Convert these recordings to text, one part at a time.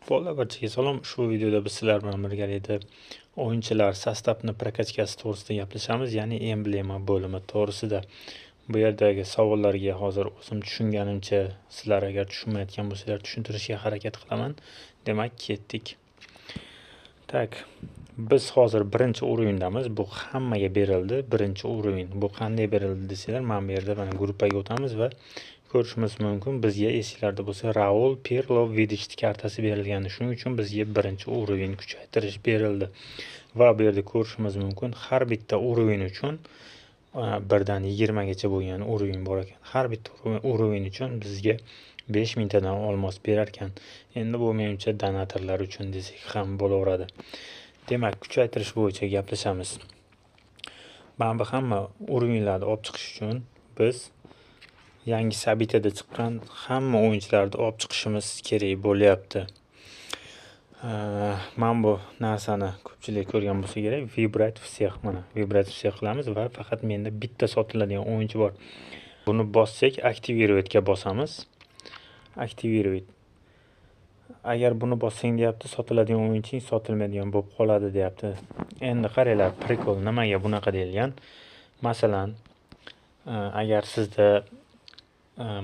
Bola barchaga salom. Ushbu videoda biz sizlar bilan birgalikda o'yinchilar sostavni prokachkasi to'g'risida gaplashamiz, ya'ni emblema bo'limi to'g'risida. Bu yerdagi savollarga hozir o'zim tushunganimcha, sizlar agar tushunmayotgan bo'lsangiz tushuntirishga harakat qilaman. Demak, ketdik. Tak, biz hozir birinchi o'yindamiz. Bu hammaga berildi. Birinchi o'yin. Bu qanday berildi desanglar, mana bu yerda mana gruppaga o'tamiz va ko'rishimiz mumkin. Bizga esinglarda bo'lsa, Raul Pirlo Vidic kartasi berilgandi. Shuning uchun bizga birinchi o'yin kuchaytirish berildi. Va bu yerda ko'rishimiz mumkin, har bitta o'yin uchun 1 dan 20 gacha bo'lgan o'yin bor ekan. Har bitta o'yin uchun bizga 5000 tadan olmos berar ekan. Endi bu menimcha donatorlar uchun desak ham bo'laveradi. Demak, kuchaytirish bo'yicha gaplashamiz. Mana bu hamma o'yinlarni olib chiqish uchun biz yangi sabitada chiqqan hamma o'yinchilarni olib chiqishimiz kerak bo'lyapti. Men bu narsani ko'pchilik ko'rgan bo'lsa kerak, vibrat всех, mana vibrat всех qilamiz va faqat menda bitta sotiladigan o'yinchi bor. Buni bossak, aktivirovat ga bosamiz. Aktivirovat. Agar buni bossang deyapti, sotiladigan o'yinching sotilmaydigan bo'lib qoladi deyapti. Endi qaranglar, prikol nimaga bunaqa deyilgan? Masalan, agar sizda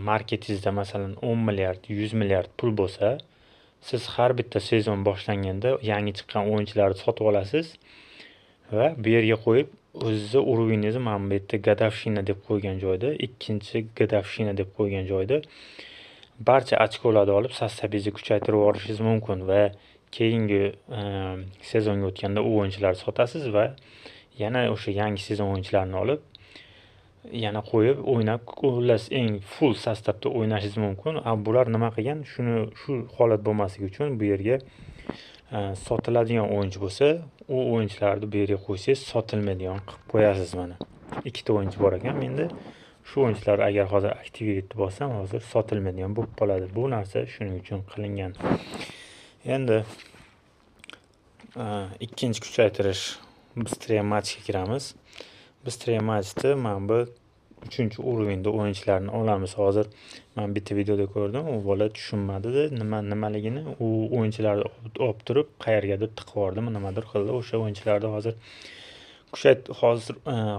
marketingizda masalan 10 milliard, 100 milliard pul bo'lsa, siz har bitta sezon boshlanganda yangi chiqqan o'yinchilarni sotib olasiz va bu yerga qo'yib, o'zingizni urovingizni mana bu yerda gadavshina deb qo'ygan joyda, ikkinchi gadavshina deb qo'ygan joyda barcha ochkolarni olib sostavingizni kuchaytirib olishingiz mumkin va keyingi sezonga o'tganda u o'yinchilarni sotasiz va yana o'sha yangi sezon o'yinchilarini olib yana qo'yib o'ynab, xullas eng full sostavda o'ynashingiz mumkin. Bular nima qilgan? Shu holat bo'lmasligi uchun bu yerga sotiladigan o'yinchi bo'lsa, u o'yinchilarni bu yerga qo'ysangiz sotilmaydigan qilib qo'yasiz. Mana ikkita o'yinchi bor ekan menda. Shu o'yinchilar agar hozir aktivirate bossam, hozir sotilmaydigan bo'lib qoladi. Bu narsa shuning uchun qilingan. Endi ikkinchi kuchaytirish, bыстрее matchga kiramiz. Bыстрее matchda mana bu 3-o'yinda o'yinchilarni olamiz. Hozir men bitta videoda ko'rdim, u bola tushunmadi-da, nimaligini, u o'yinchilarni olib turib qayergadir tiqib yubordimi, nimadir qildi. O'sha o'yinchilarni hozir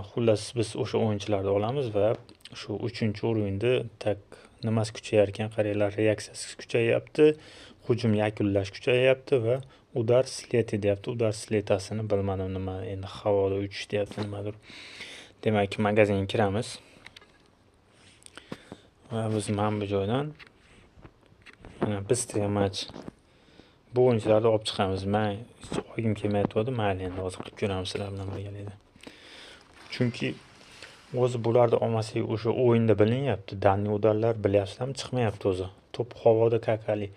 xullas biz o'sha o'yinchilarni olamiz va shu 3-o'yinda tak nimasi kuchayar ekan, qaranglar, reaksiyasi kuchayapti, hujum yakunlash kuchayapti va udar sleti deyapti. Udar sletasini bilmadim nima, endi havoda uchish deyapti, nimadir. Demak, magazinga kiramiz. Va biz mana bu joydan bыстрее match bu o'yinchilarni olib chiqamiz. Men o'yim kelmayapti, mayli endi hozir qilib ko'ramiz sizlar bilan birgalikda. Chunki o'zi bularni olmasak o'sha o'yinda bilinyapti. Danli udarlar bilyapsizlarmi, chiqmayapti o'zi. Top havoda kakali.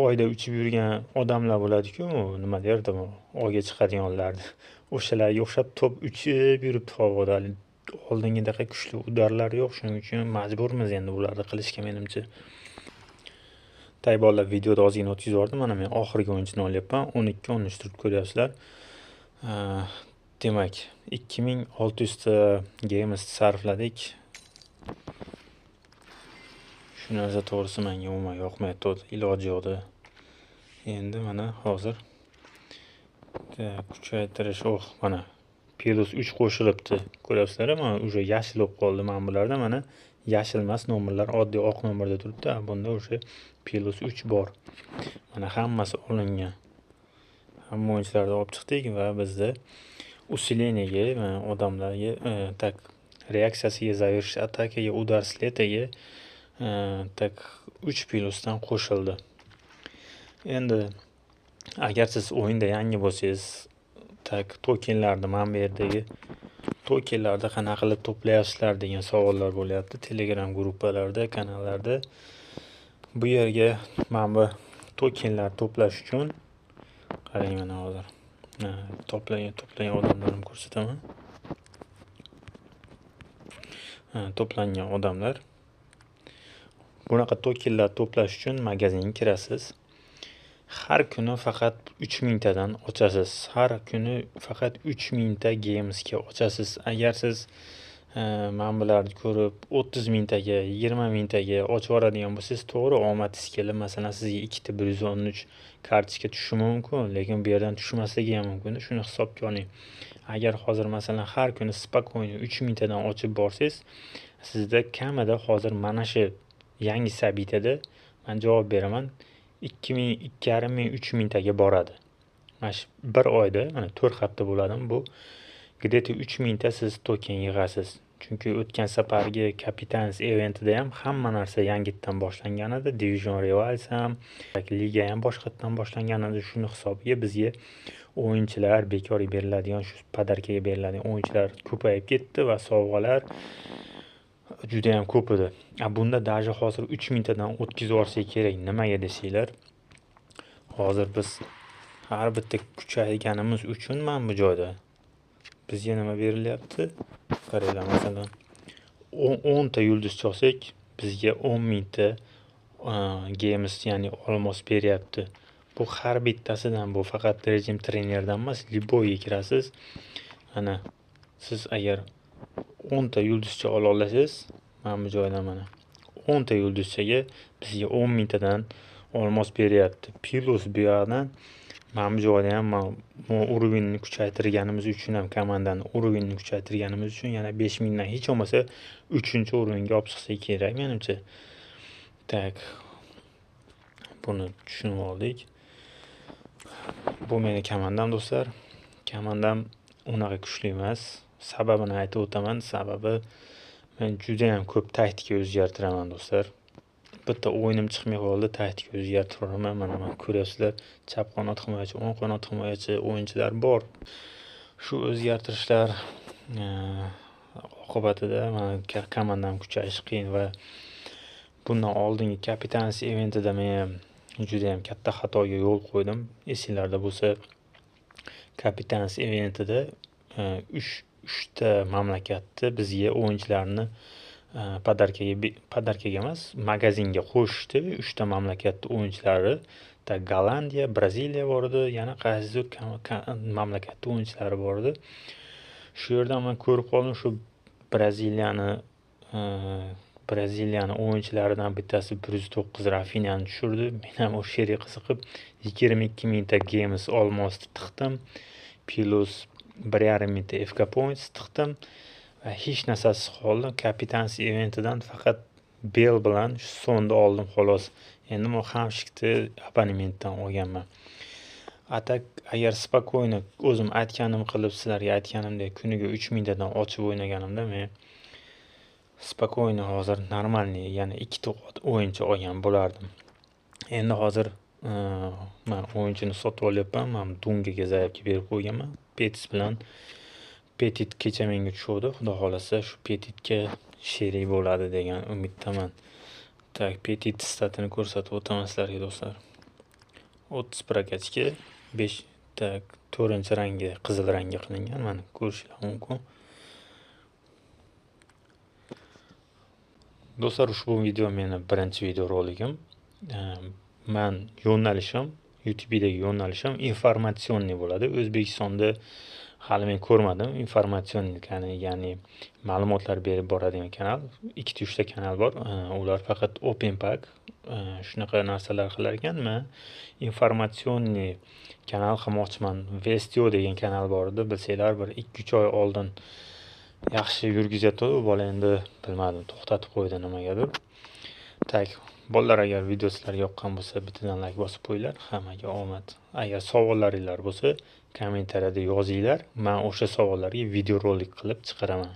Oyda uchib yurgan odamlar bo'ladi-ku, nima derdim, oyga chiqadiganlar. O'shalarga o'xshab top uchib yuribdi havoda. Oldingidaqa kuchli udarlar yo'q, shuning uchun majburmiz endi bularni qilishga menimcha. Tayborlar videoda ozgina o'tkazib yubordim. Mana men oxirgi o'yinchini olyapman. 12-13 turib ko'ryapsizlar. Demak, 2600 ta games sarfladik. Shu narsa to'g'risi menga umuman yoqmayapti, iloji yo'qda. Endi mana hozir kuchaytirish, mana +3 qo'shilibdi. Ko'ryapsizlar, mana o'sha yashil bo'lib qoldi. Men bularda mana yashil emas, nomerlar oddiy oq nomerda turibdi. Bunda o'sha +3 bor. Mana hammasi olingan. Hamma o'yinchilarni olib chiqdik va bizda usileniyaga, odamlarga tak reaksiyasiga, zaвершить atakaga, udar sletiga tak 3 dan qo'shildi. Endi agar siz o'yinda yangi bo'lsangiz, tak tokenlarni mana bu yerdagi tokenlarni qanaqa qilib to'playapsizlar degan savollar bo'lyapti Telegram gruppalarda, kanallarda. Bu yerga mana bu tokenlar to'plash uchun qarang, mana hozir to'plagan odamlarni ko'rsataman. To'plangan odamlar. Bunaqa tokenlar to'plash uchun magazinga kirasiz. Har kuni faqat 3000 tadan ochasiz. Har kuni faqat 3000 ta gamesga ochasiz. Agar siz mana bularni ko'rib 30 mingtaga 20 mingtaga ochib yuboradigan bo'lsangiz, to'g'ri omadingiz kelib, masalan sizga ikkita 113 kartochka tushishi mumkin, lekin bu yerdan tushmasligi ham mumkin. Shuni hisobga oling. Agar hozir masalan har kuni spokойно 3 mingtadan ochib borsangiz, sizda kamida hozir mana shu yangi sabitada men javob beraman 2000, 2500, 3000taga boradi. Mana shu bir oyda, mana 4 hafta bo'ladimi bu? Где-то 3000ta siz token yig'asiz. Chunki o'tgan safargi Captain's eventida ham hamma narsa yangitdan boshlangan edi. Division Rivals ham, liga ham boshqatdan boshlangan edi. Shuni hisobiga bizga o'yinchilar, bekor beriladigan, shu podarkaga beriladigan o'yinchilar ko'payib ketdi va sovg'alar juda ham ko'p edi. Bunda даже hozir 3000tadan o'tkazib yuborsak kerak. Nimaga desanglar, hozir biz har bitta kuchayganimiz uchun mana bu joyda bizga nima berilyapti? Qaranglar, masalan 10 ta yulduz olsak, bizga 10 mingta games, ya'ni olmos beryapti. Bu har bittasidan, bu faqat rejim trenerdan emas, liboyga kirasiz. Ana siz agar 10 ta yulduzcha ola olasiz, mana bu joydan mana 10 ta yulduzchaga bizga 10 mingtadan olmos beryapti. Plus bu yoqdan mana bu joyda ham urovenni kuchaytirganimiz uchun ham, komandani urovenni kuchaytirganimiz uchun yana 5000 dan hech bo'lmasa 3-urovenga olib chiqsak kerak menimcha. Tak. Buni tushunib oldik. Bu meni komandam do'stlar. Komandam unaqa kuchli emas. Sababini aytib o'taman. Sababi men juda ham ko'p taktika o'zgartiraman do'stlar. Bitta o'yinim chiqmay qoldi, taktika o'zgartiraman. Mana ko'ryapsizlar, chap qanot himoyachi, o'ng qanot himoyachi o'yinchilar bor. Shu o'zgartirishlar oqibatida mana komandam kuchayishi qiyin va bundan oldingi Captain's eventida men juda ham katta xatoga yo'l qo'ydim. Esinglarda bo'lsa, Captain's eventida 3 ta mamlakatni bizga o'yinchilarni podarkaga emas, magazinga qo'shishdi. 3 ta mamlakatning o'yinchilari, Gollandiya, Braziliya bor edi, yana qaysidir mamlakatning o'yinchilari bor edi. Shu yerdan men ko'rib qoldim, shu Braziliyani o'yinchilaridan bittasi 109 Rafinhani tushirdi. Men ham o'sha yerga qiziqib 22 mingta games olmosni tiqdim. Plus 1,5 mingta FK points tiqdim. Va hech narsasiz qoldim. Captain's eventidan faqat bel bilan shu sonda oldim xolos. Endi men hamshikni abonementdan olganman. Agar spokойно o'zim aytganim qilib, sizlarga aytganimdek kuniga 3000 tadan ochib o'ynaganimda men spokойно hozir normalniy, ya'ni 2 ta o'yinchi olgan bo'lardim. Endi hozir men o'yinchini sotib olyapman. Men Dungaga zaryadga berib qo'yganman. Petis bilan Petit kecha menga tushdi. Xudo xolasa shu Petitga sherik bo'ladi degan umiddaman. Tak, Petit statini ko'rsatib o'taman sizlarga do'stlar. 30 prokatga 5 tak 4-rangi qizil rangga qilingan. Mana ko'rishingiz mumkin. Do'stlar, ushbu video meni birinchi video roligim. Men yo'nalishim, YouTube'dagi yo'nalishim informatsionniy bo'ladi. O'zbekistonda hali men ko'rmadim informatsionniy, ya'ni ma'lumotlar berib boradigan kanal. 2-3 ta kanal bor. Ular faqat open pack shunaqa narsalar qilar ekan. Men informatsionniy kanal qilmoqchiman. Vestio degan kanal bor edi. Bilsanglar, bir 2-3 oy oldin yaxshi yurgizyapti. U bola endi bilmadim, to'xtatib qo'ydi nimagadir. Tak, bolalar, agar video sizlarga yoqqan bo'lsa, bittadan like bosib qo'yinglar. Hammaga omad. Agar savollaringiz bo'lsa, kommentariyada yozinglar. Men o'sha savollarga video rolik qilib chiqaraman.